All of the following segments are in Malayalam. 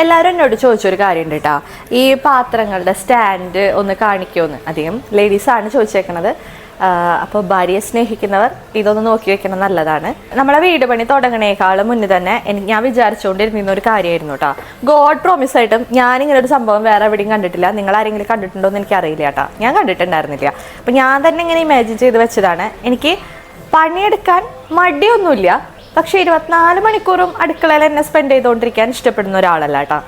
എല്ലാവരും എന്നോട് ചോദിച്ചൊരു കാര്യമുണ്ട് കേട്ടോ, ഈ പാത്രങ്ങളുടെ സ്റ്റാൻഡ് ഒന്ന് കാണിക്കുമെന്ന്. അധികം ലേഡീസാണ് ചോദിച്ചേക്കണത്. അപ്പോൾ ഭാര്യയെ സ്നേഹിക്കുന്നവർ ഇതൊന്ന് നോക്കി വെക്കണം, നല്ലതാണ്. നമ്മളെ വീട് പണി തുടങ്ങണേക്കാളും മുന്നേ തന്നെ ഞാൻ വിചാരിച്ചുകൊണ്ടിരുന്ന ഒരു കാര്യമായിരുന്നു കേട്ടോ. ഗോഡ് പ്രോമിസ് ആയിട്ടും ഞാനിങ്ങനെ ഒരു സംഭവം വേറെ എവിടെയും കണ്ടിട്ടില്ല. നിങ്ങൾ ആരെങ്കിലും കണ്ടിട്ടുണ്ടോ എന്ന് എനിക്കറിയില്ല കേട്ടോ, ഞാൻ കണ്ടിട്ടുണ്ടായിരുന്നില്ല. അപ്പം ഞാൻ തന്നെ ഇങ്ങനെ ഇമാജിൻ ചെയ്ത് വെച്ചതാണ്. എനിക്ക് പണിയെടുക്കാൻ മടിയൊന്നുമില്ല, പക്ഷേ 24 മണിക്കൂറും അടുക്കളയിൽ എന്നെ സ്പെൻഡ് ചെയ്തുകൊണ്ടിരിക്കാൻ ഇഷ്ടപ്പെടുന്ന ഒരാളല്ല കേട്ടോ.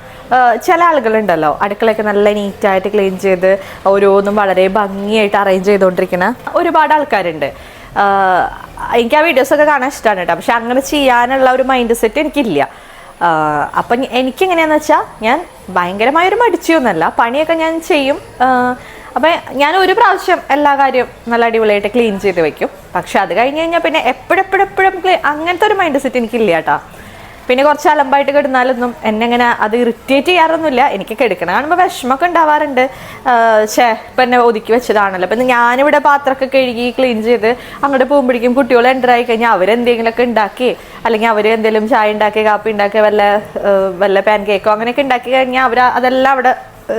ചില ആളുകളുണ്ടല്ലോ, അടുക്കളയൊക്കെ നല്ല നീറ്റായിട്ട് ക്ലീൻ ചെയ്ത് ഓരോന്നും വളരെ ഭംഗിയായിട്ട് അറേഞ്ച് ചെയ്തുകൊണ്ടിരിക്കുന്ന ഒരുപാട് ആൾക്കാരുണ്ട്. എനിക്ക് ആ വീഡിയോസൊക്കെ കാണാൻ ഇഷ്ടമാണ് കേട്ടോ, പക്ഷെ അങ്ങനെ ചെയ്യാനുള്ള ഒരു മൈൻഡ് സെറ്റ് എനിക്കില്ല. അപ്പം എനിക്കെങ്ങനെയാണെന്ന് വെച്ചാൽ, ഞാൻ ഭയങ്കരമായൊരു മടിച്ചൊന്നുമല്ല, പണിയൊക്കെ ഞാൻ ചെയ്യും. അപ്പം ഞാൻ ഒരു പ്രാവശ്യം എല്ലാ കാര്യവും നല്ല അടിപൊളിയായിട്ട് ക്ലീൻ ചെയ്ത് വെക്കും. പക്ഷെ അത് കഴിഞ്ഞ് കഴിഞ്ഞാൽ പിന്നെ എപ്പോഴും അങ്ങനത്തെ ഒരു മൈൻഡ് സെറ്റ് എനിക്കില്ല കേട്ടോ. പിന്നെ കുറച്ച് അലമ്പായിട്ട് കിടന്നാലൊന്നും എന്നെ അങ്ങനെ അത് ഇറിറ്റേറ്റ് ചെയ്യാറൊന്നുമില്ല. എനിക്ക് കിടക്കണം കാണുമ്പോൾ വിഷമമൊക്കെ ഉണ്ടാവാറുണ്ട്. ഇപ്പം എന്നെ ഒതുക്കി വെച്ചതാണല്ലോ. അപ്പം ഞാനിവിടെ പാത്രമൊക്കെ കഴുകി ക്ലീൻ ചെയ്ത് അങ്ങോട്ട് പോകുമ്പോഴേക്കും കുട്ടികൾ എൻ്റർ ആയി കഴിഞ്ഞാൽ അവരെന്തെങ്കിലുമൊക്കെ ഉണ്ടാക്കി, അല്ലെങ്കിൽ അവർ എന്തെങ്കിലും ചായ ഉണ്ടാക്കി, കാപ്പി ഉണ്ടാക്കി, വല്ല പാൻ കേക്കോ അങ്ങനെയൊക്കെ ഉണ്ടാക്കി കഴിഞ്ഞാൽ അവർ അതെല്ലാം അവിടെ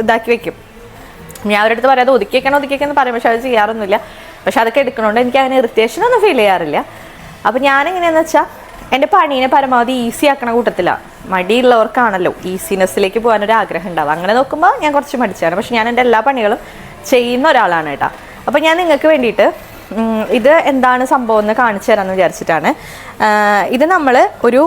ഇതാക്കി വെക്കും. ഞാൻ അവരുടെ അടുത്ത് പറയാതെ ഒതുക്കിയേക്കെന്ന് പറയും, പക്ഷെ അത് ചെയ്യാറൊന്നുമില്ല. പക്ഷെ അതൊക്കെ എടുക്കണോണ്ട് എനിക്ക് അങ്ങനെ ഇറിറ്റേഷനൊന്നും ഫീൽ ചെയ്യാറില്ല. അപ്പം ഞാനെങ്ങനെയാണെന്ന് വെച്ചാൽ, എൻ്റെ പണീനെ പരമാവധി ഈസി ആക്കണ കൂട്ടത്തിലാണ്. മടിയുള്ളവർക്കാണല്ലോ ഈസിനെസ്സിലേക്ക് പോകാനൊരു ആഗ്രഹം ഉണ്ടാവും. അങ്ങനെ നോക്കുമ്പോൾ ഞാൻ കുറച്ച് മടിച്ചാണ്, പക്ഷെ ഞാൻ എൻ്റെ എല്ലാ പണികളും ചെയ്യുന്ന ഒരാളാണ് കേട്ടോ. അപ്പം ഞാൻ നിങ്ങൾക്ക് വേണ്ടിയിട്ട് ഇത് എന്താണ് സംഭവം എന്ന് കാണിച്ചു തരാമെന്ന് വിചാരിച്ചിട്ടാണ്. ഇത് നമ്മൾ ഒരു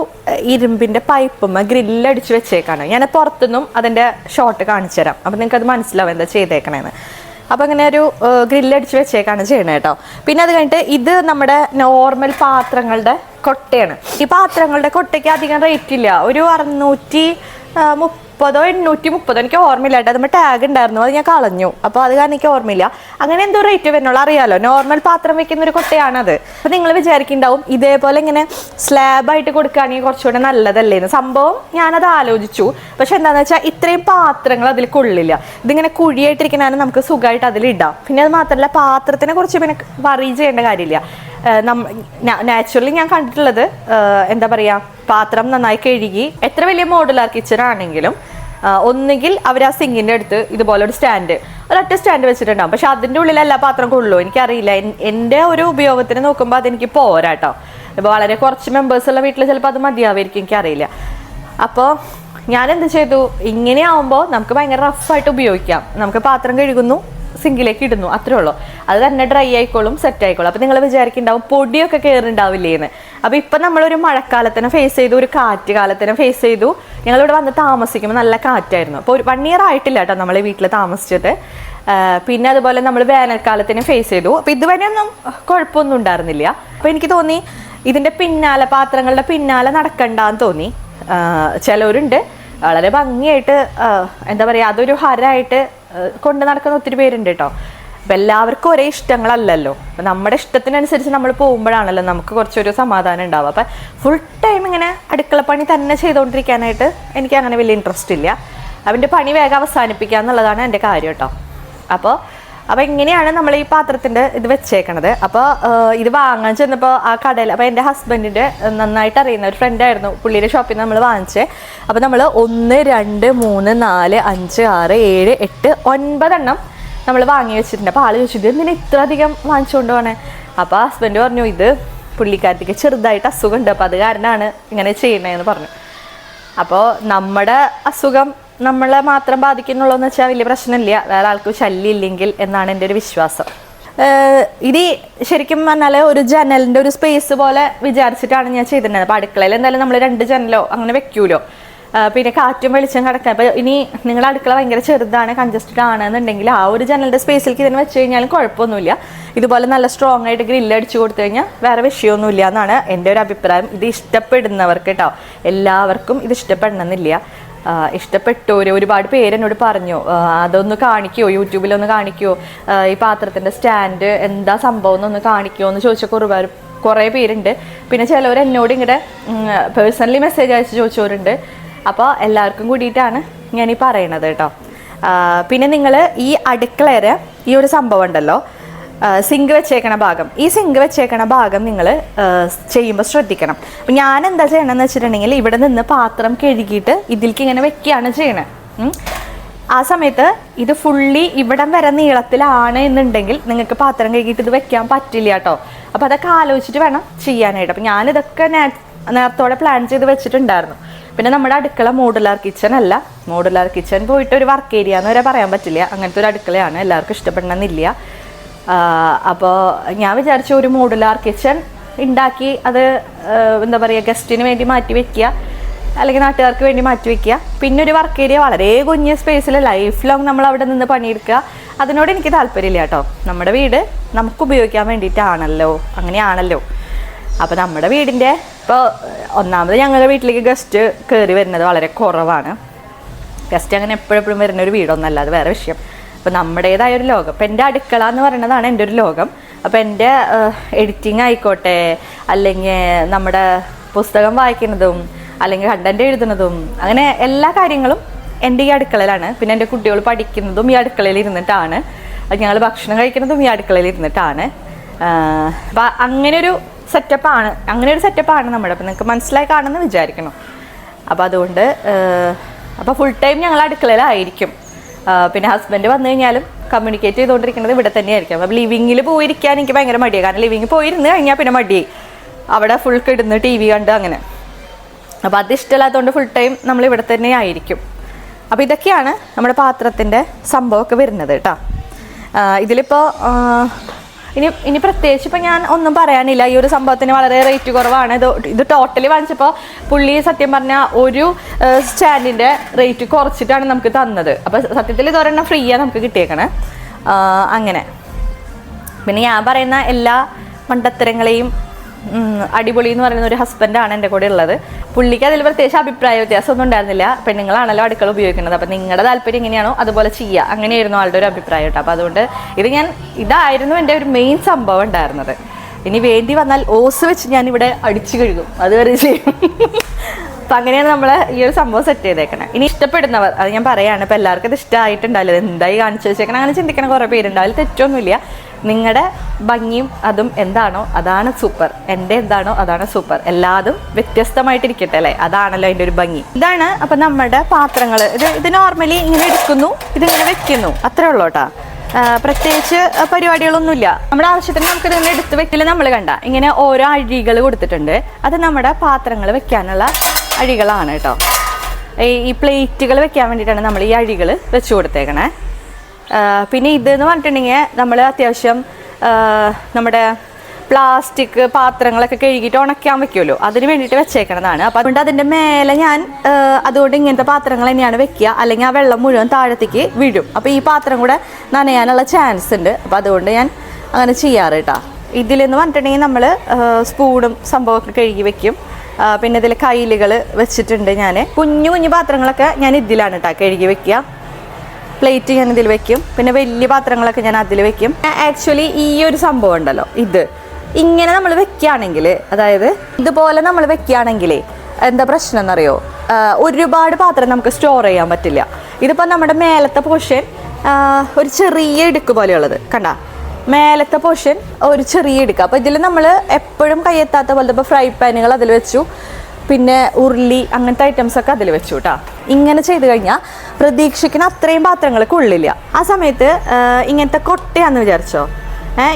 ഇരുമ്പിൻ്റെ പൈപ്പും ഗ്രില്ലടിച്ച് വെച്ചേക്കാണ്. ഞാൻ പുറത്തുനിന്നും അതിൻ്റെ ഷോട്ട് കാണിച്ചു തരാം, അപ്പം നിങ്ങൾക്കത് മനസ്സിലാവും എന്താ ചെയ്തേക്കണേന്ന്. അപ്പോൾ അങ്ങനെ ഒരു ഗ്രില്ലടിച്ച് വെച്ചേക്കാണ് ചെയ്യണത് കേട്ടോ. പിന്നെ അത് കഴിഞ്ഞിട്ട് ഇത് നമ്മുടെ നോർമൽ പാത്രങ്ങളുടെ കൊട്ടയാണ്. ഈ പാത്രങ്ങളുടെ കൊട്ടയ്ക്ക് അധികം റേറ്റ് ഇല്ല, ഒരു 630 830 എനിക്ക് ഓർമ്മയില്ല കേട്ടോ. അതുമ്പോൾ ടാഗ് ഉണ്ടായിരുന്നു, അത് ഞാൻ കളഞ്ഞു. അപ്പോൾ അത് കാരണം എനിക്ക് ഓർമ്മയില്ല. അങ്ങനെ എന്തോ റേറ്റ് വരുന്നുള്ളൂ, അറിയാലോ. നോർമൽ പാത്രം വെക്കുന്ന ഒരു കൊട്ടയാണത്. അപ്പോൾ നിങ്ങൾ വിചാരിക്കുന്നുണ്ടാവും ഇതേപോലെ ഇങ്ങനെ സ്ലാബായിട്ട് കൊടുക്കുകയാണെങ്കിൽ കുറച്ചുകൂടെ നല്ലതല്ലേന്ന്. സംഭവം ഞാനത് ആലോചിച്ചു, പക്ഷെ എന്താണെന്ന് വെച്ചാൽ ഇത്രയും പാത്രങ്ങൾ അതിൽ കൊള്ളില്ല. ഇതിങ്ങനെ കുഴിയായിട്ടിരിക്കണതാണ് നമുക്ക് സുഖമായിട്ട് അതിലിടാം. പിന്നെ അത് മാത്രമല്ല, പാത്രത്തിനെ കുറിച്ച് പിന്നെ വറി ചെയ്യേണ്ട കാര്യമില്ല. നാച്ചുറലി ഞാൻ കണ്ടിട്ടുള്ളത് എന്താ പറയുക, പാത്രം നന്നായി കഴുകി എത്ര വലിയ മോഡുലാർ കിച്ചൺ ആണെങ്കിലും ഒന്നുകിൽ അവർ ആ സിങ്കിൻ്റെ അടുത്ത് ഇതുപോലെ ഒരു ഒരൊറ്റ സ്റ്റാൻഡ് വെച്ചിട്ടുണ്ടാവും. പക്ഷെ അതിൻ്റെ ഉള്ളിൽ എല്ലാ പാത്രം കൊള്ളുമോ എനിക്കറിയില്ല. എൻ്റെ ഒരു ഉപയോഗത്തിന് നോക്കുമ്പോൾ അതെനിക്ക് പോരാട്ടോ. ഇപ്പോൾ വളരെ കുറച്ച് മെമ്പേഴ്സുള്ള വീട്ടിൽ ചിലപ്പോൾ അത് മതിയാവായിരിക്കും, എനിക്കറിയില്ല. അപ്പോൾ ഞാനെന്ത് ചെയ്തു, ഇങ്ങനെയാവുമ്പോൾ നമുക്ക് ഭയങ്കര റഫായിട്ട് ഉപയോഗിക്കാം. നമുക്ക് പാത്രം കഴുകുന്നു, സിങ്കിലേക്ക് ഇടുന്നു, അത്രേ ഉള്ളൂ. അത് തന്നെ ഡ്രൈ ആയിക്കോളും, സെറ്റ് ആയിക്കോളും. അപ്പോൾ നിങ്ങൾ വിചാരിക്കുന്നുണ്ടാവും പൊടിയൊക്കെ കയറുണ്ടാവില്ലേന്ന്. അപ്പോൾ ഇപ്പം നമ്മളൊരു മഴക്കാലത്തിനെ ഫേസ് ചെയ്തു, ഒരു കാറ്റ് കാലത്തിനെ ഫേസ് ചെയ്തു. ഞങ്ങളിവിടെ വന്ന് താമസിക്കുമ്പോൾ നല്ല കാറ്റായിരുന്നു. അപ്പോൾ ഒരു 1 year ആയിട്ടില്ല കേട്ടോ നമ്മൾ വീട്ടിൽ താമസിച്ചിട്ട്. പിന്നെ അതുപോലെ നമ്മൾ വേനൽക്കാലത്തിനെ ഫേസ് ചെയ്തു. അപ്പോൾ ഇതുവരെയൊന്നും കുഴപ്പമൊന്നും ഉണ്ടായിരുന്നില്ല. അപ്പോൾ എനിക്ക് തോന്നി ഇതിൻ്റെ പിന്നാലെ, പാത്രങ്ങളുടെ പിന്നാലെ നടക്കണ്ടെന്ന് തോന്നി. ചിലവരുണ്ട് വളരെ ഭംഗിയായിട്ട്, എന്താ പറയുക, അതൊരു ഹരമായിട്ട് കൊണ്ട് നടക്കുന്ന ഒത്തിരി പേരുണ്ട് കേട്ടോ. അപ്പം എല്ലാവർക്കും ഒരേ ഇഷ്ടങ്ങളല്ലല്ലോ. അപ്പം നമ്മുടെ ഇഷ്ടത്തിനനുസരിച്ച് നമ്മൾ പോകുമ്പോഴാണല്ലോ നമുക്ക് കുറച്ചൊരു സമാധാനം ഉണ്ടാവുക. അപ്പം ഫുൾ ടൈം ഇങ്ങനെ അടുക്കളപ്പണി തന്നെ ചെയ്തുകൊണ്ടിരിക്കാനായിട്ട് എനിക്ക് അങ്ങനെ വലിയ ഇൻട്രസ്റ്റ് ഇല്ല. അവൻ്റെ പണി വേഗം അവസാനിപ്പിക്കുക എന്നുള്ളതാണ് എൻ്റെ കാര്യം കേട്ടോ. അപ്പോൾ ഇങ്ങനെയാണ് നമ്മൾ ഈ പാത്രത്തിൻ്റെ ഇത് വെച്ചേക്കണത്. അപ്പോൾ ഇത് വാങ്ങാൻ ചെന്നപ്പോൾ ആ കടയിൽ, അപ്പോൾ എൻ്റെ ഹസ്ബൻഡിൻ്റെ നന്നായിട്ട് അറിയുന്ന ഒരു ഫ്രണ്ടായിരുന്നു, പുള്ളിയുടെ ഷോപ്പിൽ നിന്ന് നമ്മൾ വാങ്ങിച്ചത്. അപ്പോൾ നമ്മൾ 1 2 3 4 5 6 7 8 9 എണ്ണം നമ്മൾ വാങ്ങി വെച്ചിട്ടുണ്ട്. അപ്പോൾ ആൾ ചോദിച്ചു, ഇത് എന്തിനാ ഇത്ര അധികം വാങ്ങിച്ചുകൊണ്ട് പോകണേ? അപ്പോൾ ഹസ്ബൻഡ് പറഞ്ഞു, ഇത് പുള്ളിക്കാരത്തേക്ക് ചെറുതായിട്ട് അസുഖമുണ്ട്, അപ്പോൾ അത് കാരണമാണ് ഇങ്ങനെ ചെയ്യണതെന്ന് പറഞ്ഞു. അപ്പോൾ നമ്മുടെ അസുഖം നമ്മളെ മാത്രം ബാധിക്കുന്നുള്ളൂ എന്ന് വെച്ചാൽ വലിയ പ്രശ്നമില്ല, വേറെ ആൾക്ക് ശല്യം ഇല്ലെങ്കിൽ എന്നാണ് എൻ്റെ ഒരു വിശ്വാസം. ഇത് ശരിക്കും പറഞ്ഞാൽ ഒരു ജനലിൻ്റെ ഒരു സ്പേസ് പോലെ വിചാരിച്ചിട്ടാണ് ഞാൻ ചെയ്തിട്ടുണ്ടായത്. അപ്പോൾ അടുക്കളയിൽ എന്തായാലും നമ്മൾ 2 ജനലോ അങ്ങനെ വെക്കൂലോ, പിന്നെ കാറ്റും വെളിച്ചം കിടക്കാൻ. അപ്പോൾ ഇനി നിങ്ങളുടെ അടുക്കള ഭയങ്കര ചെറുതാണ്, കൺജസ്റ്റഡ് ആണെന്നുണ്ടെങ്കിൽ ആ ഒരു ജനലിൻ്റെ സ്പേസിലേക്ക് ഇതിനെ വെച്ച് കഴിഞ്ഞാലും കുഴപ്പമൊന്നുമില്ല. ഇതുപോലെ നല്ല സ്ട്രോങ് ആയിട്ട് ഗ്രില്ല് അടിച്ചു കൊടുത്തു കഴിഞ്ഞാൽ വേറെ വിഷയമൊന്നുമില്ല എന്നാണ് എൻ്റെ ഒരു അഭിപ്രായം. ഇത് ഇഷ്ടപ്പെടുന്നവർക്ക് കേട്ടോ, എല്ലാവർക്കും ഇത് ഇഷ്ടപ്പെടണമെന്നില്ല. ഇഷ്ടപ്പെട്ടവർ ഒരുപാട് പേരെന്നോട് പറഞ്ഞു, അതൊന്ന് കാണിക്കുമോ, യൂട്യൂബിലൊന്ന് കാണിക്കുമോ, ഈ പാത്രത്തിൻ്റെ സ്റ്റാൻഡ് എന്താ സംഭവം എന്നൊന്ന് കാണിക്കുമോ എന്ന് ചോദിച്ച കുറേ പേരുണ്ട്. പിന്നെ ചിലവർ എന്നോട് ഇങ്ങനെ പേഴ്സണലി മെസ്സേജ് അയച്ച് ചോദിച്ചവരുണ്ട്. അപ്പോൾ എല്ലാവർക്കും കൂടിയിട്ടാണ് ഞാനീ പറയണത് കേട്ടോ. പിന്നെ നിങ്ങൾ ഈ അടുക്കളയുടെ ഈ ഒരു സംഭവം ഉണ്ടല്ലോ, സിങ്ക് വെച്ചേക്കണ ഭാഗം, ഈ സിങ്ക് വെച്ചേക്കണ ഭാഗം നിങ്ങൾ ചെയ്യുമ്പോൾ ശ്രദ്ധിക്കണം. അപ്പം ഞാൻ എന്താ ചെയ്യണമെന്ന് വെച്ചിട്ടുണ്ടെങ്കിൽ ഇവിടെ നിന്ന് പാത്രം കഴുകിയിട്ട് ഇതിലേക്ക് ഇങ്ങനെ വെക്കുകയാണ് ചെയ്യണത്. ആ സമയത്ത് ഇത് ഫുള്ളി ഇവിടം വരെ നീളത്തിലാണ് എന്നുണ്ടെങ്കിൽ നിങ്ങൾക്ക് പാത്രം കഴുകിയിട്ട് ഇത് വെക്കാൻ പറ്റില്ല കേട്ടോ. അപ്പോൾ അതൊക്കെ ആലോചിച്ചിട്ട് വേണം ചെയ്യാനായിട്ട്. അപ്പം ഞാനിതൊക്കെ നേരത്തോടെ പ്ലാൻ ചെയ്ത് വെച്ചിട്ടുണ്ടായിരുന്നു. പിന്നെ നമ്മുടെ അടുക്കള മോഡുലാർ കിച്ചൺ അല്ല. മോഡുലാർ കിച്ചൺ പോയിട്ട് ഒരു വർക്ക് ഏരിയ എന്ന് വരെ പറയാൻ പറ്റില്ല, അങ്ങനത്തെ ഒരു അടുക്കളയാണ്. എല്ലാവർക്കും ഇഷ്ടപ്പെടണമെന്നില്ല. അപ്പോൾ ഞാൻ വിചാരിച്ചു ഒരു മോഡുലാർ കിച്ചൺ ഉണ്ടാക്കി അത് എന്താ പറയുക, ഗസ്റ്റിന് വേണ്ടി മാറ്റി വയ്ക്കുക, അല്ലെങ്കിൽ നാട്ടുകാർക്ക് വേണ്ടി മാറ്റി വയ്ക്കുക. പിന്നെ ഒരു വർക്ക് ഏരിയ വളരെ കുഞ്ഞ സ്പേസിൽ ലൈഫ് ലോങ് നമ്മൾ അവിടെ നിന്ന് പണിയെടുക്കുക, അതിനോട് എനിക്ക് താല്പര്യമില്ല കേട്ടോ. നമ്മുടെ വീട് നമുക്ക് ഉപയോഗിക്കാൻ വേണ്ടിയിട്ടാണല്ലോ, അങ്ങനെയാണല്ലോ. അപ്പോൾ നമ്മുടെ വീടിൻ്റെ ഇപ്പോൾ ഒന്നാമത് ഞങ്ങളുടെ വീട്ടിലേക്ക് ഗസ്റ്റ് കയറി വരുന്നത് വളരെ കുറവാണ്. ഗസ്റ്റ് അങ്ങനെ എപ്പോഴെപ്പോഴും വരുന്ന ഒരു വീടൊന്നല്ല, അത് വേറെ വിഷയം. അപ്പോൾ നമ്മുടേതായ ഒരു ലോകം, ഇപ്പോൾ എൻ്റെ അടുക്കള എന്ന് പറയുന്നതാണ് എൻ്റെ ഒരു ലോകം. അപ്പോൾ എൻ്റെ എഡിറ്റിംഗ് ആയിക്കോട്ടെ, അല്ലെങ്കിൽ നമ്മുടെ പുസ്തകം വായിക്കുന്നതും, അല്ലെങ്കിൽ കണ്ടന്റ് എഴുതുന്നതും, അങ്ങനെ എല്ലാ കാര്യങ്ങളും എൻ്റെ ഈ അടുക്കളയിലാണ്. പിന്നെ എൻ്റെ കുട്ടികൾ പഠിക്കുന്നതും ഈ അടുക്കളയിൽ ഇരുന്നിട്ടാണ്, ഞങ്ങൾ ഭക്ഷണം കഴിക്കുന്നതും ഈ അടുക്കളയിൽ ഇരുന്നിട്ടാണ്. അപ്പം അങ്ങനെയൊരു സെറ്റപ്പാണ് നമ്മുടെ. അപ്പം നിങ്ങൾക്ക് മനസ്സിലായി കാണുമെന്ന് വിചാരിക്കണം. അപ്പോൾ അതുകൊണ്ട് അപ്പോൾ ഫുൾ ടൈം ഞങ്ങൾ അടുക്കളയിലായിരിക്കും. പിന്നെ ഹസ്ബൻഡ് വന്നു കഴിഞ്ഞാലും കമ്മ്യൂണിക്കേറ്റ് ചെയ്തുകൊണ്ടിരിക്കുന്നത് ഇവിടെ തന്നെയായിരിക്കും. അപ്പോൾ ലിവിങ്ങിൽ പോയിരിക്കാൻ എനിക്ക് ഭയങ്കര മടിയാണ്. കാരണം ലിവിങ്ങിൽ പോയിരുന്ന് കഴിഞ്ഞാൽ പിന്നെ മടിയായി, അവിടെ ഫുൾ കിടന്ന് TV കണ്ട് അങ്ങനെ. അപ്പോൾ അത് ഇഷ്ടമില്ലാത്തതുകൊണ്ട് ഫുൾ ടൈം നമ്മൾ ഇവിടെ തന്നെ ആയിരിക്കും. അപ്പോൾ ഇതൊക്കെയാണ് നമ്മുടെ പാത്രത്തിൻ്റെ സംഭവമൊക്കെ വരുന്നത് കേട്ടോ. ഇതിലിപ്പോൾ ഇനി പ്രത്യേകിച്ച് ഇപ്പം ഞാൻ ഒന്നും പറയാനില്ല. ഈ ഒരു സംഭവത്തിന് വളരെ റേറ്റ് കുറവാണ്. ഇത് ടോട്ടലി വാങ്ങിച്ചപ്പോൾ പുള്ളി സത്യം പറഞ്ഞാൽ ഒരു സ്റ്റാൻഡിൻ്റെ റേറ്റ് കുറച്ചിട്ടാണ് നമുക്ക് തന്നത്. അപ്പോൾ സത്യത്തിൽ ഇതൊരെണ്ണം ഫ്രീയാണ് നമുക്ക് കിട്ടിയേക്കണേ. അങ്ങനെ പിന്നെ ഞാൻ പറയുന്ന എല്ലാ മണ്ടത്തരങ്ങളെയും അടിപൊളി എന്ന് പറയുന്ന ഒരു ഹസ്ബൻഡാണ് എൻ്റെ കൂടെ ഉള്ളത്. പുള്ളിക്ക് അതിൽ പ്രത്യേകിച്ച് അഭിപ്രായ വ്യത്യാസമൊന്നും ഉണ്ടായിരുന്നില്ല. പെണ്ണുങ്ങളാണല്ലോ അടുക്കള ഉപയോഗിക്കുന്നത്, അപ്പം നിങ്ങളുടെ താല്പര്യം എങ്ങനെയാണോ അതുപോലെ ചെയ്യുക, അങ്ങനെയായിരുന്നു ആളുടെ ഒരു അഭിപ്രായം കേട്ടോ. അപ്പോൾ അതുകൊണ്ട് ഇതായിരുന്നു എൻ്റെ ഒരു മെയിൻ സംഭവം ഉണ്ടായിരുന്നത്. ഇനി വേണ്ടി വന്നാൽ ഓസ് വെച്ച് ഞാനിവിടെ അടിച്ചു കഴുകും, അത് വേറെ ചെയ്യും. അപ്പം അങ്ങനെയാണ് നമ്മൾ ഈ ഒരു സംഭവം സെറ്റ് ചെയ്തേക്കണേ. ഇനി ഇഷ്ടപ്പെടുന്നവർ, അത് ഞാൻ പറയാണ്, ഇപ്പം എല്ലാവർക്കും ഇത് ഇഷ്ടമായിട്ടുണ്ടാവില്ല, എന്തായി കാണിച്ചു വെച്ചേക്കണം അങ്ങനെ ചിന്തിക്കണം കുറേ പേരുണ്ടാവില്ല. തെറ്റൊന്നുമില്ല. നിങ്ങളുടെ ഭംഗിയും അതും എന്താണോ അതാണ് സൂപ്പർ, എൻ്റെ എന്താണോ അതാണ് സൂപ്പർ. എല്ലാതും വ്യത്യസ്തമായിട്ടിരിക്കട്ടെ അല്ലേ, അതാണല്ലോ അതിൻ്റെ ഒരു ഭംഗി. ഇതാണ് അപ്പം നമ്മുടെ പാത്രങ്ങൾ. ഇത് നോർമലി ഇങ്ങനെ എടുക്കുന്നു, ഇതിങ്ങനെ വെക്കുന്നു, അത്രേ ഉള്ളൂ കേട്ടോ. പ്രത്യേകിച്ച് പരിപാടികളൊന്നുമില്ല. നമ്മുടെ ആവശ്യത്തിന് നമുക്ക് ഇതിങ്ങനെ എടുത്ത് വെക്കില്ല. നമ്മൾ കണ്ട ഇങ്ങനെ ഓരോ അഴികൾ കൊടുത്തിട്ടുണ്ട്, അത് നമ്മുടെ പാത്രങ്ങൾ വെക്കാനുള്ള അഴികളാണ് കേട്ടോ. ഈ പ്ലേറ്റുകൾ വെക്കാൻ വേണ്ടിയിട്ടാണ് നമ്മൾ ഈ അഴികൾ വെച്ച് കൊടുത്തേക്കണേ. പിന്നെ ഇതെന്ന് പറഞ്ഞിട്ടുണ്ടെങ്കിൽ നമ്മൾ അത്യാവശ്യം നമ്മുടെ പ്ലാസ്റ്റിക് പാത്രങ്ങളൊക്കെ കഴുകിയിട്ട് ഉണക്കാൻ വെക്കുമല്ലോ, അതിന് വേണ്ടിയിട്ട് വെച്ചേക്കണതാണ്. അപ്പോൾ അതുകൊണ്ട് അതിൻ്റെ മേലെ ഞാൻ അതുകൊണ്ട് ഇങ്ങനത്തെ പാത്രങ്ങൾ തന്നെയാണ് വെക്കുക, അല്ലെങ്കിൽ ആ വെള്ളം മുഴുവൻ താഴത്തേക്ക് വീഴും. അപ്പോൾ ഈ പാത്രം കൂടെ നനയാനുള്ള ചാൻസ് ഉണ്ട്. അപ്പോൾ അതുകൊണ്ട് ഞാൻ അങ്ങനെ ചെയ്യാറ് കേട്ടോ. ഇതിലെന്ന് പറഞ്ഞിട്ടുണ്ടെങ്കിൽ നമ്മൾ സ്പൂണും സംഭവമൊക്കെ കഴുകി വെക്കും. പിന്നെ ഇതിൽ കയ്യിലുകൾ വെച്ചിട്ടുണ്ട്. ഞാൻ കുഞ്ഞു കുഞ്ഞു പാത്രങ്ങളൊക്കെ ഞാൻ ഇതിലാണ് കേട്ടോ കഴുകി വെക്കുക. പ്ലേറ്റ് ഞാൻ ഇതിൽ വെക്കും, പിന്നെ വലിയ പാത്രങ്ങളൊക്കെ ഞാൻ അതിൽ വെക്കും. ആക്ച്വലി ഈ ഒരു സംഭവം ഉണ്ടല്ലോ, ഇത് ഇങ്ങനെ നമ്മൾ വെക്കുകയാണെങ്കിൽ, അതായത് ഇതുപോലെ നമ്മൾ വെക്കുകയാണെങ്കിൽ എന്താ പ്രശ്നം എന്നറിയോ, ഒരുപാട് പാത്രം നമുക്ക് സ്റ്റോർ ചെയ്യാൻ പറ്റില്ല. ഇതിപ്പോൾ നമ്മുടെ മേലത്തെ പോർഷൻ ഒരു ചെറിയ ഇടുക്ക് പോലെയുള്ളത് കണ്ട, മേലത്തെ പോർഷൻ ഒരു ചെറിയ ഇടുക്ക്. അപ്പോൾ ഇതിൽ നമ്മൾ എപ്പോഴും കയ്യെത്താത്ത പോലത്തെ ഇപ്പോൾ ഫ്രൈ പാനുകൾ അതിൽ വെച്ചു, പിന്നെ ഉരുളി അങ്ങനത്തെ ഐറ്റംസൊക്കെ അതിൽ വെച്ചു കേട്ടോ. ഇങ്ങനെ ചെയ്ത് കഴിഞ്ഞാൽ പ്രതീക്ഷിക്കുന്ന അത്രയും പാത്രങ്ങൾക്ക് ഉള്ളില്ല. ആ സമയത്ത് ഇങ്ങനത്തെ കൊട്ടയാണെന്ന് വിചാരിച്ചോ,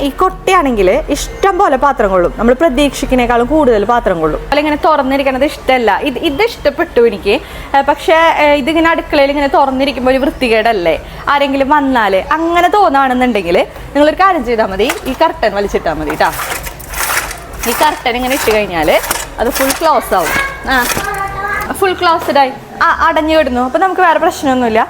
ഈ കൊട്ടയാണെങ്കിൽ ഇഷ്ടം പോലെ പാത്രം കൊള്ളും, നമ്മൾ പ്രതീക്ഷിക്കുന്നേക്കാളും കൂടുതൽ പാത്രം കൊള്ളും. അല്ല ഇങ്ങനെ തുറന്നിരിക്കണത് ഇഷ്ടമല്ല. ഇത് ഇഷ്ടപ്പെട്ടു എനിക്ക്. പക്ഷേ ഇതിങ്ങനെ അടുക്കളയിൽ ഇങ്ങനെ തുറന്നിരിക്കുമ്പോൾ ഒരു വൃത്തികേടല്ലേ, ആരെങ്കിലും വന്നാൽ അങ്ങനെ തോന്നുകയാണെന്നുണ്ടെങ്കിൽ നിങ്ങളൊരു കാര്യം ചെയ്താൽ മതി, ഈ കർട്ടൻ വലിച്ചിട്ടാൽ മതി കേട്ടോ. ഈ കർട്ടൻ ഇങ്ങനെ ഇട്ട് കഴിഞ്ഞാൽ അത് ഫുൾ ക്ലോസ് ആവും. ഫുൾ ക്ലോസ്ഡായി അടഞ്ഞു കിടന്നു. അപ്പോൾ നമുക്ക് വേറെ പ്രശ്നമൊന്നുമില്ല,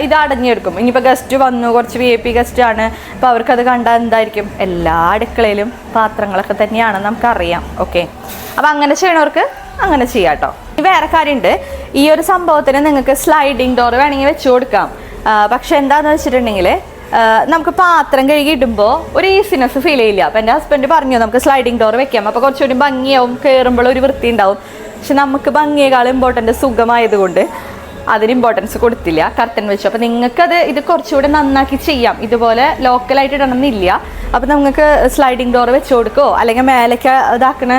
ഇത് അടഞ്ഞെടുക്കും. ഇനിയിപ്പോൾ ഗസ്റ്റ് വന്നു, കുറച്ച് VIP ഗസ്റ്റ് ആണ്, അപ്പോൾ അവർക്കത് കണ്ടാൽ എന്തായിരിക്കും, എല്ലാ അടുക്കളയിലും പാത്രങ്ങളൊക്കെ തന്നെയാണെന്ന് നമുക്കറിയാം. ഓക്കെ, അപ്പോൾ അങ്ങനെ ചെയ്യണവർക്ക് അങ്ങനെ ചെയ്യാം കേട്ടോ. വേറെ കാര്യമുണ്ട്, ഈ ഒരു സംഭവത്തിന് നിങ്ങൾക്ക് സ്ലൈഡിങ് ഡോർ വേണമെങ്കിൽ വെച്ച് കൊടുക്കാം. പക്ഷെ എന്താണെന്ന് വെച്ചിട്ടുണ്ടെങ്കിൽ നമുക്ക് പാത്രം കഴുകി ഇടുമ്പോൾ ഒരു ഈസിനെസ് ഫീൽ ചെയ്യില്ല. അപ്പോൾ എൻ്റെ ഹസ്ബൻഡ് പറഞ്ഞു നമുക്ക് സ്ലൈഡിങ് ഡോർ വെക്കാം, അപ്പോൾ കുറച്ചുകൂടി ഭംഗിയാവും, കയറുമ്പോൾ ഒരു വൃത്തി ഉണ്ടാവും. പക്ഷെ നമുക്ക് ഭംഗിയേക്കാൾ ഇമ്പോർട്ടൻ്റ് സുഖമായതുകൊണ്ട് അതിന് ഇമ്പോർട്ടൻസ് കൊടുത്തില്ല, കർട്ടൻ വെച്ചു. അപ്പോൾ നിങ്ങൾക്കത് ഇത് കുറച്ചുകൂടെ നന്നാക്കി ചെയ്യാം, ഇതുപോലെ ലോക്കലായിട്ട് ഇടണം എന്നില്ല. അപ്പോൾ നിങ്ങൾക്ക് സ്ലൈഡിങ് ഡോർ വെച്ച് കൊടുക്കോ, അല്ലെങ്കിൽ മേലേക്ക് ഇതാക്കണ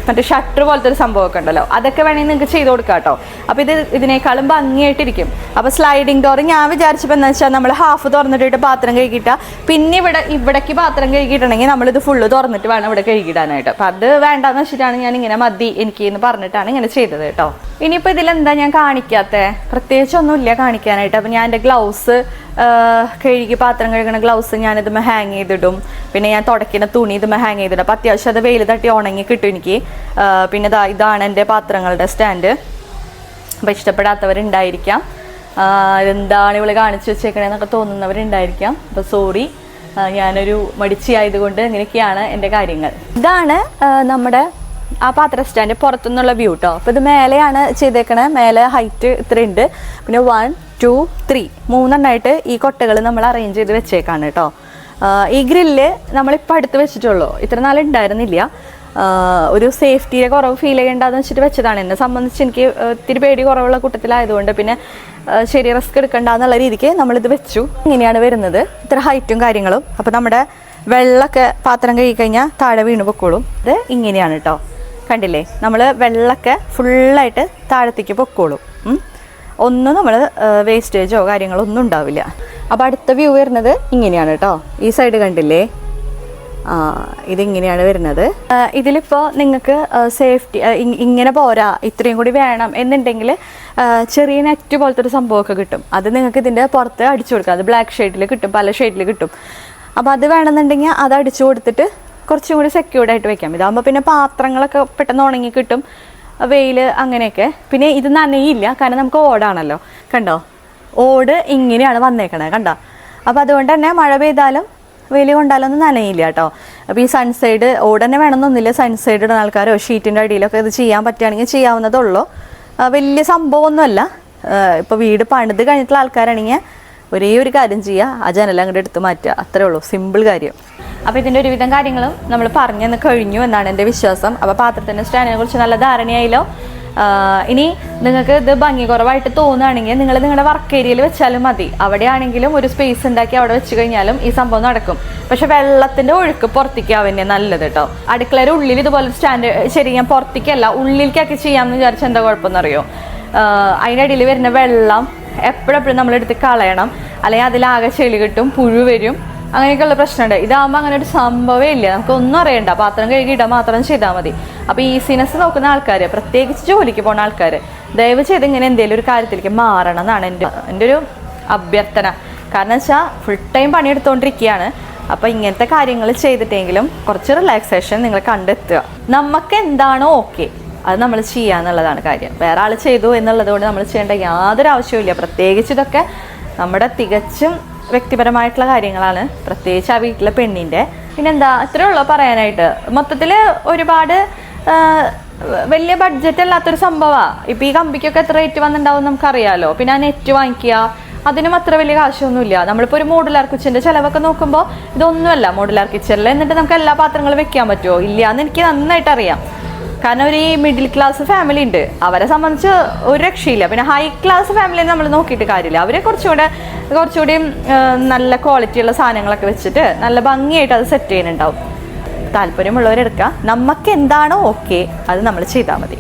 മറ്റേ ഷട്ടർ പോലത്തെ ഒരു സംഭവമൊക്കെ ഉണ്ടല്ലോ, അതൊക്കെ വേണമെങ്കിൽ നിങ്ങൾക്ക് ചെയ്ത് കൊടുക്കാം കേട്ടോ. അപ്പോൾ ഇതിനേക്കാളും ഭംഗിയായിട്ടിരിക്കും. അപ്പോൾ സ്ലൈഡിങ് ഡോർ ഞാൻ വിചാരിച്ചപ്പോൾ എന്താ വെച്ചാൽ നമ്മൾ ഹാഫ് തുറന്നിട്ടിട്ട് പാത്രം കഴുകിയിട്ടാൽ പിന്നെ ഇവിടേക്ക് പാത്രം കഴുകിയിട്ടുണ്ടെങ്കിൽ നമ്മളിത് ഫുള്ള് തുറന്നിട്ട് വേണം ഇവിടെ കഴുകിയിടാനായിട്ട്. അപ്പോൾ അത് വേണ്ടാന്ന് വെച്ചിട്ടാണ് ഞാൻ ഇങ്ങനെ മതി എനിക്ക് എന്ന് പറഞ്ഞിട്ടാണ് ഇങ്ങനെ ചെയ്തത് കേട്ടോ. ഇനിയിപ്പോൾ ഇതിലെന്താ ഞാൻ കാണിക്കാത്തത്? പ്രത്യേകിച്ചൊന്നുമില്ല കാണിക്കാനായിട്ട്. അപ്പോൾ ഞാൻ എൻ്റെ ഗ്ലൗസ് കഴുകി പാത്രം കഴുകണ ഗ്ലൗസ് ഞാനിതുമ്മ ഹാങ് ചെയ്തിടും. പിന്നെ ഞാൻ തുടയ്ക്കുന്ന തുണി ഇതുമ്മ ഹാങ് ചെയ്തിടും. അപ്പോൾ അത്യാവശ്യം അത് വെയിൽ തട്ടി ഉണങ്ങി കിട്ടും എനിക്ക്. പിന്നെ ഇതാണ് എൻ്റെ പാത്രങ്ങളുടെ സ്റ്റാൻഡ്. അപ്പോൾ ഇഷ്ടപ്പെടാത്തവരുണ്ടായിരിക്കാം, എന്താണ് ഇവള് കാണിച്ചു വെച്ചേക്കണേന്നൊക്കെ തോന്നുന്നവരുണ്ടായിരിക്കാം. അപ്പോൾ സോറി, ഞാനൊരു മടിച്ചിയായതുകൊണ്ട് ഇങ്ങനെയൊക്കെയാണ് എൻ്റെ കാര്യങ്ങൾ. ഇതാണ് നമ്മുടെ ആ പാത്ര സ്റ്റാൻഡ് പുറത്തുനിന്നുള്ള വ്യൂ കേട്ടോ. അപ്പോൾ ഇത് മേലെയാണ് ചെയ്തേക്കണേ, മേലെ ഹൈറ്റ് ഇത്രയുണ്ട്. പിന്നെ 1 2 3 മൂന്നെണ്ണമായിട്ട് ഈ കൊട്ടകൾ നമ്മൾ അറേഞ്ച് ചെയ്ത് വെച്ചേക്കാണ് കേട്ടോ. ഈ ഗ്രില്ല് നമ്മളിപ്പോൾ അടുത്ത് വെച്ചിട്ടുള്ളൂ, ഇത്ര നാളുണ്ടായിരുന്നില്ല. ഒരു സേഫ്റ്റിയുടെ കുറവ് ഫീൽ ചെയ്യേണ്ടതെന്ന് വെച്ചിട്ട് വെച്ചതാണ്. എന്നെ സംബന്ധിച്ച് എനിക്ക് ഇത്തിരി പേടി കുറവുള്ള കൂട്ടത്തിലായതുകൊണ്ട് പിന്നെ ശരി റിസ്ക് എടുക്കണ്ടെന്നുള്ള രീതിക്ക് നമ്മളിത് വെച്ചു. ഇങ്ങനെയാണ് വരുന്നത്, ഇത്ര ഹൈറ്റും കാര്യങ്ങളും. അപ്പോൾ നമ്മുടെ വെള്ളമൊക്കെ പാത്രം കഴുകിക്കഴിഞ്ഞാൽ താഴെ വീണ് പൊക്കോളും. ഇത് ഇങ്ങനെയാണ് കേട്ടോ, കണ്ടില്ലേ? നമ്മൾ വെള്ളമൊക്കെ ഫുള്ളായിട്ട് താഴത്തേക്ക് പൊക്കോളും. ഒന്നും നമ്മൾ വേസ്റ്റേജോ കാര്യങ്ങളോ ഒന്നും ഉണ്ടാവില്ല. അപ്പോൾ അടുത്ത വ്യൂ വരുന്നത് ഇങ്ങനെയാണ് കേട്ടോ. ഈ സൈഡ് കണ്ടില്ലേ? ഇതിങ്ങനെയാണ് വരുന്നത്. ഇതിലിപ്പോൾ നിങ്ങൾക്ക് സേഫ്റ്റി ഇങ്ങനെ പോരാ, ഇത്രയും കൂടി വേണം എന്നുണ്ടെങ്കിൽ ചെറിയ നെറ്റ് പോലത്തെ ഒരു സംഭവമൊക്കെ കിട്ടും. അത് നിങ്ങൾക്ക് ഇതിൻ്റെ പുറത്ത് അടിച്ചു കൊടുക്കാം. അത് ബ്ലാക്ക് ഷെയ്ഡിൽ കിട്ടും, പല ഷെയ്ഡിൽ കിട്ടും. അപ്പോൾ അത് വേണമെന്നുണ്ടെങ്കിൽ അത് അടിച്ചു കൊടുത്തിട്ട് കുറച്ചും കൂടി സെക്യൂർഡായിട്ട് വെക്കാം. ഇതാകുമ്പോൾ പിന്നെ പാത്രങ്ങളൊക്കെ പെട്ടെന്ന് ഉണങ്ങി കിട്ടും, വെയിൽ അങ്ങനെയൊക്കെ. പിന്നെ ഇത് നനയില്ല, കാരണം നമുക്ക് ഓടാണല്ലോ. കണ്ടോ, ഓട് ഇങ്ങനെയാണ് വന്നേക്കണേ, കണ്ടോ? അപ്പോൾ അതുകൊണ്ട് തന്നെ മഴ പെയ്താലും വെയിൽ കൊണ്ടാലൊന്നും നനയില്ല കേട്ടോ. അപ്പോൾ ഈ സൺസൈഡ് ഓട് തന്നെ വേണമെന്നൊന്നുമില്ല, സൺസൈഡ് ഇടുന്ന ആൾക്കാരോ ഷീറ്റിൻ്റെ അടിയിലൊക്കെ ഇത് ചെയ്യാൻ പറ്റുകയാണെങ്കിൽ ചെയ്യാവുന്നതുള്ളൂ. വലിയ സംഭവമൊന്നുമല്ല. ഇപ്പോൾ വീട് പണിത് കഴിഞ്ഞിട്ടുള്ള ആൾക്കാരാണെങ്കിൽ ഒരേ ഒരു കാര്യം ചെയ്യുക, ആ ജനൽ അങ്ങോട്ട് എടുത്ത് മാറ്റുക, അത്രേ ഉള്ളൂ, സിമ്പിൾ കാര്യം. അപ്പോൾ ഇതിൻ്റെ ഒരുവിധം കാര്യങ്ങളും നമ്മൾ പറഞ്ഞു കഴിഞ്ഞു എന്നാണ് എൻ്റെ വിശ്വാസം. അപ്പോൾ പാത്രത്തിൻ്റെ സ്റ്റാൻഡിനെ കുറിച്ച് നല്ല ധാരണയായല്ലോ. ഇനി നിങ്ങൾക്ക് ഇത് ഭംഗി കുറവായിട്ട് തോന്നുകയാണെങ്കിൽ നിങ്ങൾ നിങ്ങളുടെ വർക്ക് ഏരിയയിൽ വെച്ചാലും മതി. അവിടെയാണെങ്കിലും ഒരു സ്പേസ് ഉണ്ടാക്കി അവിടെ വെച്ച് കഴിഞ്ഞാലും ഈ സംഭവം നടക്കും. പക്ഷെ വെള്ളത്തിൻ്റെ ഒഴുക്ക് പുറത്തേക്കാവുന്നേ നല്ലത് കേട്ടോ. അടുക്കളയുടെ ഉള്ളിൽ ഇതുപോലെ സ്റ്റാൻഡ് ശരി, ഞാൻ പുറത്തേക്കല്ല ഉള്ളിലേക്കൊക്കെ ചെയ്യാമെന്ന് വിചാരിച്ചാൽ എന്താ കുഴപ്പമെന്നറിയോ? അതിൻ്റെ അടിയിൽ വരുന്ന വെള്ളം എപ്പോഴെപ്പോഴും നമ്മളെടുത്ത് കളയണം, അല്ലെങ്കിൽ അതിലാകെ ചെളി കിട്ടും, പുഴു വരും, അങ്ങനെയൊക്കെയുള്ള പ്രശ്നമുണ്ട്. ഇതാകുമ്പോൾ അങ്ങനെ ഒരു സംഭവമേ ഇല്ല, നമുക്കൊന്നും അറിയണ്ട, പാത്രം കഴുകിയിടാൻ മാത്രം ചെയ്താൽ മതി. അപ്പോൾ ഈസിനെസ് നോക്കുന്ന ആൾക്കാർ, പ്രത്യേകിച്ച് ജോലിക്ക് പോകുന്ന ആൾക്കാർ, ദയവ് ചെയ്ത് ഇങ്ങനെ എന്തെങ്കിലും ഒരു കാര്യത്തിലേക്ക് മാറണം എന്നാണ് എൻ്റെ ഒരു അഭ്യർത്ഥന. കാരണം വെച്ചാൽ ഫുൾ ടൈം പണിയെടുത്തുകൊണ്ടിരിക്കുകയാണ്. അപ്പോൾ ഇങ്ങനത്തെ കാര്യങ്ങൾ ചെയ്തിട്ടെങ്കിലും കുറച്ച് റിലാക്സേഷൻ നിങ്ങൾ കണ്ടെത്തുക. നമുക്ക് എന്താണോ ഓക്കെ അത് നമ്മൾ ചെയ്യുക എന്നുള്ളതാണ് കാര്യം. വേറെ ആൾ ചെയ്തു എന്നുള്ളത് കൊണ്ട് നമ്മൾ ചെയ്യേണ്ട യാതൊരു ആവശ്യവുമില്ല. പ്രത്യേകിച്ച് ഇതൊക്കെ നമ്മുടെ തികച്ചും വ്യക്തിപരമായിട്ടുള്ള കാര്യങ്ങളാണ്, പ്രത്യേകിച്ച് ആ വീട്ടിലെ പെണ്ണിൻ്റെ. പിന്നെന്താ, ഇത്രയേ ഉള്ളൂ പറയാനായിട്ട്. മൊത്തത്തിൽ ഒരുപാട് വലിയ ബഡ്ജറ്റ് അല്ലാത്തൊരു സംഭവമാണ്. ഇപ്പോൾ ഈ കമ്പിക്കൊക്കെ എത്ര റേറ്റ് വന്നിട്ടുണ്ടാവും നമുക്കറിയാമല്ലോ. പിന്നെ ആ നെറ്റ് വാങ്ങിക്കുക, അതിനും അത്ര വലിയ കാശൊന്നുമില്ല. നമ്മളിപ്പോൾ ഒരു മോഡുലാർ കിച്ചൻ്റെ ചിലവൊക്കെ നോക്കുമ്പോൾ ഇതൊന്നുമല്ല മോഡുലാർ കിച്ചണിൽ. എന്നിട്ട് നമുക്ക് എല്ലാ പാത്രങ്ങളും വെക്കാൻ പറ്റുമോ? ഇല്ല എന്ന് എനിക്ക് നന്നായിട്ട് അറിയാം. കാരണം ഒരു മിഡിൽ ക്ലാസ് ഫാമിലി ഉണ്ട്, അവരെ സംബന്ധിച്ച് ഒരു രക്ഷയില്ല. പിന്നെ ഹൈ ക്ലാസ് ഫാമിലിയെ നമ്മൾ നോക്കിയിട്ട് കാര്യമില്ല. അവരെ കുറച്ചുകൂടി നല്ല ക്വാളിറ്റിയുള്ള സാധനങ്ങളൊക്കെ വെച്ചിട്ട് നല്ല ഭംഗിയായിട്ട് അത് സെറ്റ് ചെയ്യുന്നുണ്ടാവും. താല്പര്യമുള്ളവരെടുക്കുക. നമുക്ക് എന്താണോ ഓക്കെ അത് നമ്മൾ ചെയ്താൽ മതി.